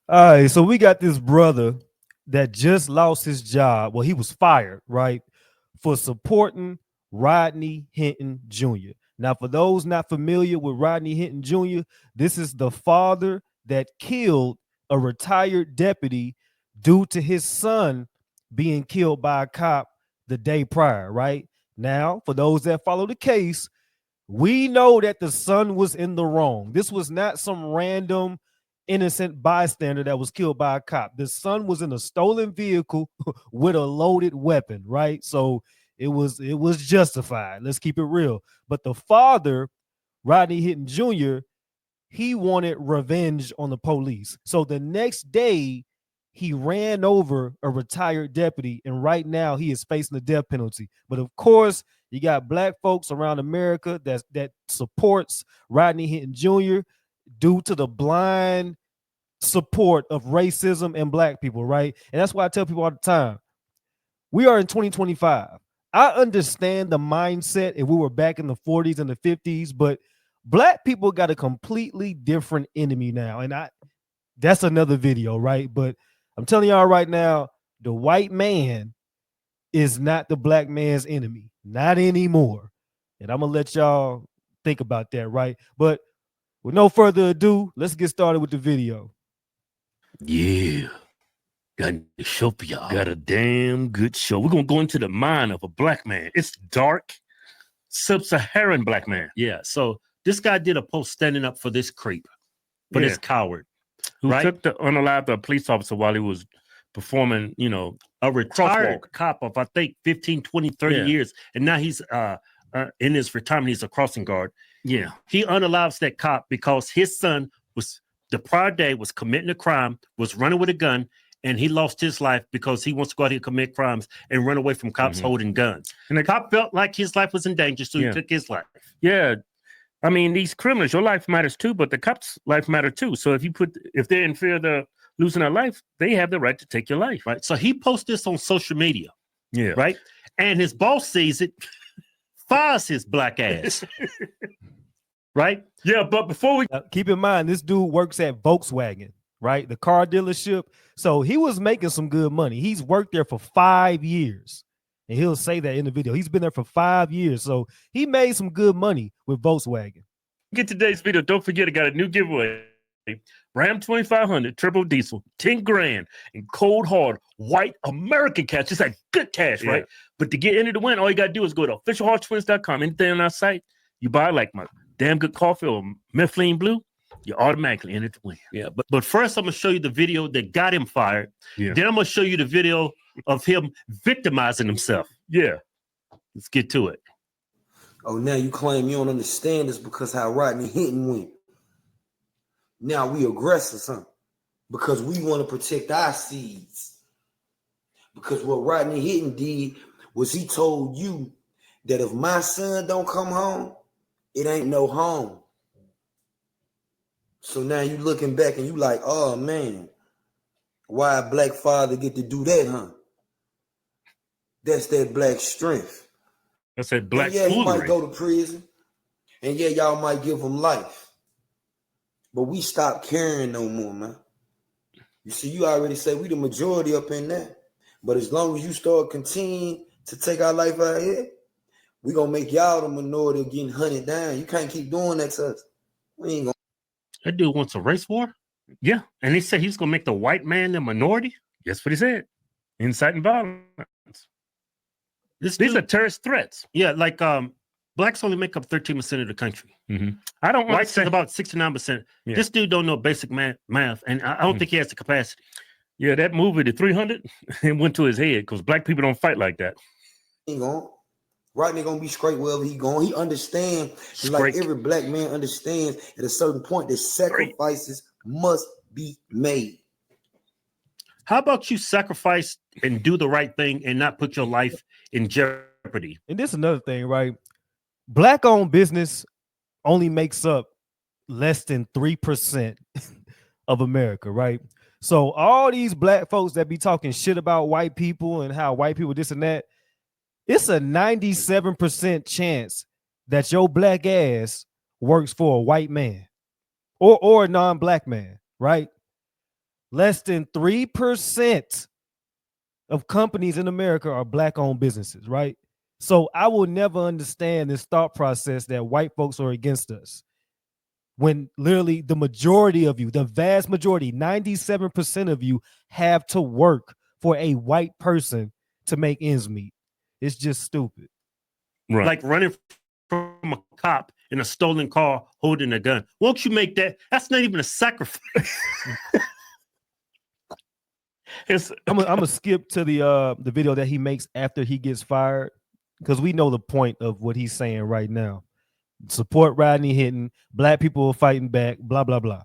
All right, so we got this brother that just lost his job. Well, he was fired, right, for supporting Rodney Hinton Jr. Now, for those not familiar with Rodney Hinton Jr., this is the father that killed a retired deputy due to his son being killed by a cop the day prior, right? Now, for those that follow the case, we know that the son was in the wrong. This was not some random innocent bystander that was killed by a cop. The son was in a stolen vehicle with a loaded weapon, right? So it was justified. Let's keep it real. But the father, Rodney Hinton Jr., he wanted revenge on the police. So the next day, he ran over a retired deputy, and right now he is facing the death penalty. But of course, you got black folks around America that supports Rodney Hinton Jr. due to the blind support of racism and black people, right? And that's why I tell people all the time, we are in 2025. I understand the mindset if we were back in the 40s and the 50s, but black people got a completely different enemy now. And that's another video, right? But I'm telling y'all right now, the white man is not the black man's enemy. Not anymore. And I'm gonna let y'all think about that, right? But with no further ado, let's get started with the video. Yeah. Got a show for y'all. Got a damn good show. We're gonna go into the mind of a black man. It's dark, sub-Saharan black man. Yeah. So this guy did a post standing up for this creep, for this coward, who right? took the unalived a police officer while he was performing, a retired cop of I think 15, 20, 30 years, and now he's in his retirement. He's a crossing guard. Yeah. He unalives that cop because his son was the prior day was committing a crime, was running with a gun. And he lost his life because he wants to go out here and commit crimes and run away from cops holding guns. And the cop felt like his life was in danger, so he took his life. Yeah. I mean, these criminals, your life matters too, but the cops' life matters too. So if they're in fear of losing their life, they have the right to take your life. Right. So he posts this on social media. Yeah. Right. And his boss sees it, fires his black ass. Right. Yeah. But before we keep in mind, this dude works at Volkswagen, right? The car dealership. So he was making some good money. He's worked there for 5 years. And he'll say that in the video. He's been there for 5 years. So he made some good money with Volkswagen. Get today's video. Don't forget, I got a new giveaway. Ram 2500 turbo diesel, 10 grand, and cold hard white American cash. Just like good cash, right? But to get into the win, all you got to do is go to officialhodgetwins.com. Anything on our site, you buy like my damn good coffee or Mifflin Blue, you're automatically in it to win. Yeah, but first I'm gonna show you the video that got him fired. Yeah. Then I'm gonna show you the video of him victimizing himself. Yeah. Let's get to it. Oh, now you claim you don't understand this because how Rodney Hinton went. Now we aggressors, huh? Because we want to protect our seeds. Because what Rodney Hinton did was he told you that if my son don't come home, it ain't no home. So now you looking back and you like, oh man, why a black father get to do that, huh? That's that black strength. That's that black foolery. He might go to prison, and y'all might give him life. But we stopped caring no more, man. You see, you already said we the majority up in there. But as long as you start continuing to take our life out here, we gonna make y'all the minority getting hunted down. You can't keep doing that to us. We ain't gonna. That dude wants a race war? Yeah. And he said he's going to make the white man the minority. That's what he said. Inciting violence. These are terrorist threats. Yeah, like blacks only make up 13% of the country. I don't want Whites is about 69%. Yeah. This dude don't know basic math, and I don't think he has the capacity. Yeah, that movie, the 300, it went to his head because black people don't fight like that. He gone. Rodney gonna be straight wherever he going. He understands, like every black man understands at a certain point that sacrifices must be made. How about you sacrifice and do the right thing and not put your life in jeopardy? And this is another thing, right? Black-owned business only makes up less than 3% of America, right? So all these black folks that be talking shit about white people and how white people this and that, it's a 97% chance that your black ass works for a white man or a non-black man, right? less than 3% of companies in America are black-owned businesses, right? So I will never understand this thought process that white folks are against us when literally the majority of you, the vast majority, 97% of you have to work for a white person to make ends meet. It's just stupid. Right. Like running from a cop in a stolen car holding a gun. Won't you make that? That's not even a sacrifice. I'm gonna skip to the video that he makes after he gets fired, because we know the point of what he's saying right now. Support Rodney Hinton. Black people are fighting back. Blah blah blah.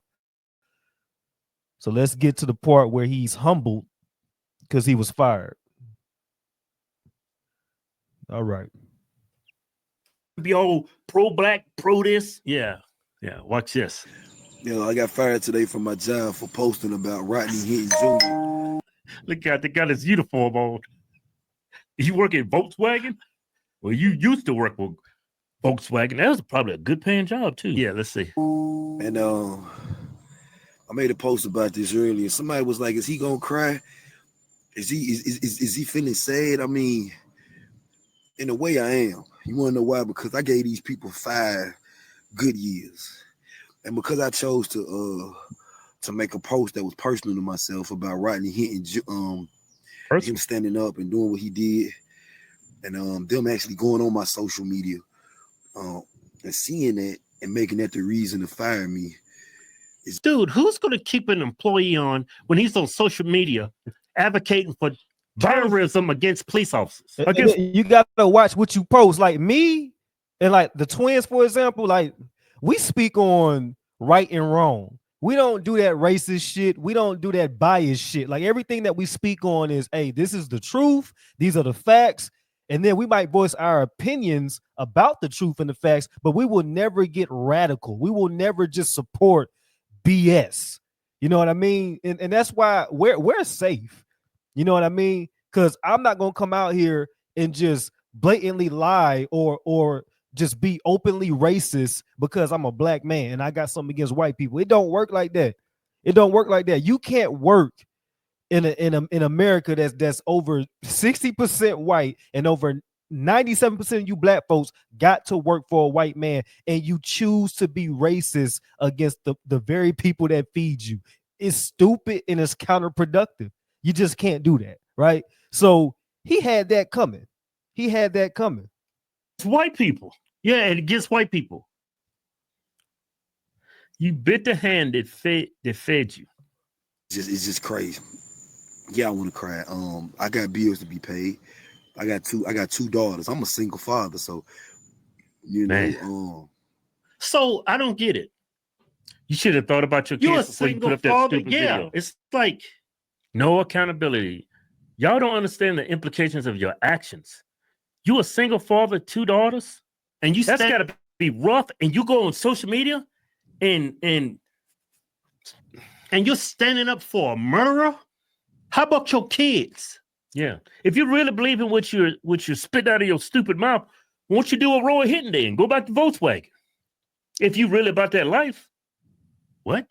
So let's get to the part where he's humbled because he was fired. All right. Be all pro-black, pro this. Yeah. Watch this. I got fired today from my job for posting about Rodney Hinton Jr. Look at, they got his uniform on. You work at Volkswagen? Well, you used to work with Volkswagen. That was probably a good paying job too. Yeah, let's see. And I made a post about this earlier. Somebody was like, "Is he gonna cry? Is he feeling sad?" I mean, in a way, I am. You want to know why? Because I gave these people 5 good years, and because I chose to make a post that was personal to myself about Rodney Hinton, him standing up and doing what he did, and them actually going on my social media, and seeing that and making that the reason to fire me. Dude, who's going to keep an employee on when he's on social media advocating for terrorism against police officers? You got to watch what you post. Like me and like the twins, for example, like we speak on right and wrong. We don't do that racist shit. We don't do that biased shit. Like everything that we speak on is, hey, this is the truth. These are the facts. And then we might voice our opinions about the truth and the facts, but we will never get radical. We will never just support BS. You know what I mean? And that's why we're safe. You know what I mean? Because I'm not gonna come out here and just blatantly lie or just be openly racist because I'm a black man and I got something against white people. It don't work like that. It don't work like that. You can't work in America that's over 60% white and over 97% of you black folks got to work for a white man, and you choose to be racist against the very people that feed you. It's stupid and it's counterproductive. You just can't do that, right? So he had that coming. It's white people. Yeah, and against white people. You bit the hand that fed you. It's just crazy. Yeah, I want to cry. I got bills to be paid. I got two daughters. I'm a single father, so you know. So I don't get it. You should have thought about your kids before you put up that stupid video. It's like no accountability. Y'all don't understand the implications of your actions. You a single father, 2 daughters, and that's got to be rough. And you go on social media, and you're standing up for a murderer. How about your kids? Yeah. If you really believe in what you spit out of your stupid mouth, won't you do a Roy Hinton day and go back to Volkswagen? If you really about that life. What?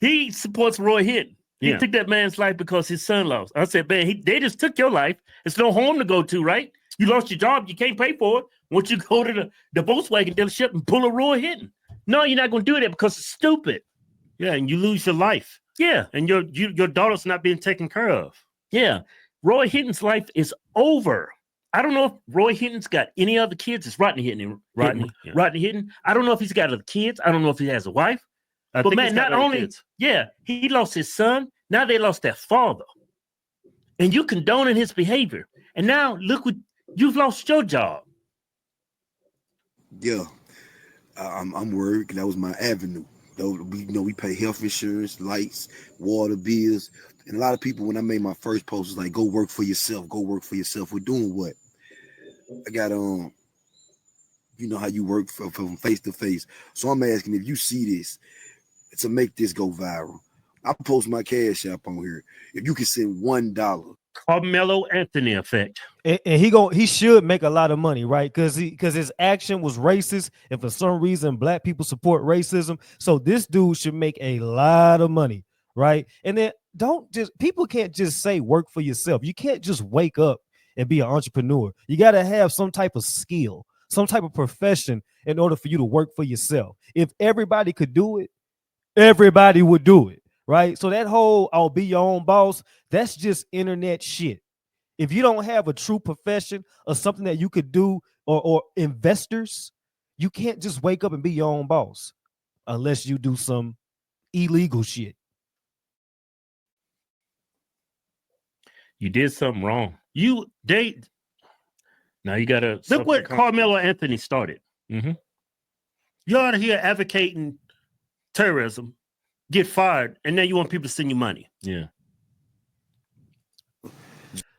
He supports Roy Hinton. He took that man's life because his son lost. I said, man, they just took your life. It's no home to go to, right? You lost your job. You can't pay for it. Won't you go to the Volkswagen dealership and pull a Roy Hinton? No, you're not going to do that because it's stupid. Yeah, and you lose your life. Yeah, and your daughter's not being taken care of. Yeah, Roy Hinton's life is over. I don't know if Roy Hinton's got any other kids. It's Rodney Hinton. Rodney Hinton. I don't know if he's got other kids. I don't know if he has a wife. But man, not only, he lost his son. Now they lost their father. And you condoning his behavior. And now look what you've lost your job. Yeah, I'm worried. That was my avenue. We pay health insurance, lights, water bills, and a lot of people. When I made my first post, was like, "Go work for yourself. Go work for yourself." We're doing what? I got you know how you work from face to face. So I'm asking if you see this to make this go viral. I post my Cash App on here. If you can send $1 Carmelo Anthony effect. And he should make a lot of money, right? Because his action was racist, and for some reason black people support racism. So this dude should make a lot of money, right? And then people can't just say work for yourself. You can't just wake up and be an entrepreneur. You got to have some type of skill, some type of profession in order for you to work for yourself. If everybody could do it, everybody would do it, right? So that whole "I'll be your own boss," that's just internet shit. If you don't have a true profession or something that you could do, or investors, you can't just wake up and be your own boss unless you do some illegal shit. You did something wrong. Now you gotta look what Carmelo Anthony started. Mm-hmm. You're out here advocating terrorism, get fired, and now you want people to send you money. Yeah.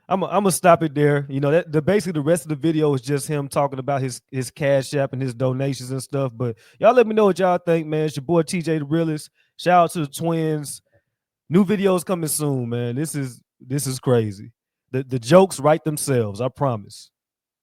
I'm gonna stop it there. You know, that basically the rest of the video is just him talking about his Cash App and his donations and stuff. But y'all let me know what y'all think, man. It's your boy TJ the Realist. Shout out to the twins. New videos coming soon, man. This is crazy. The jokes write themselves, I promise.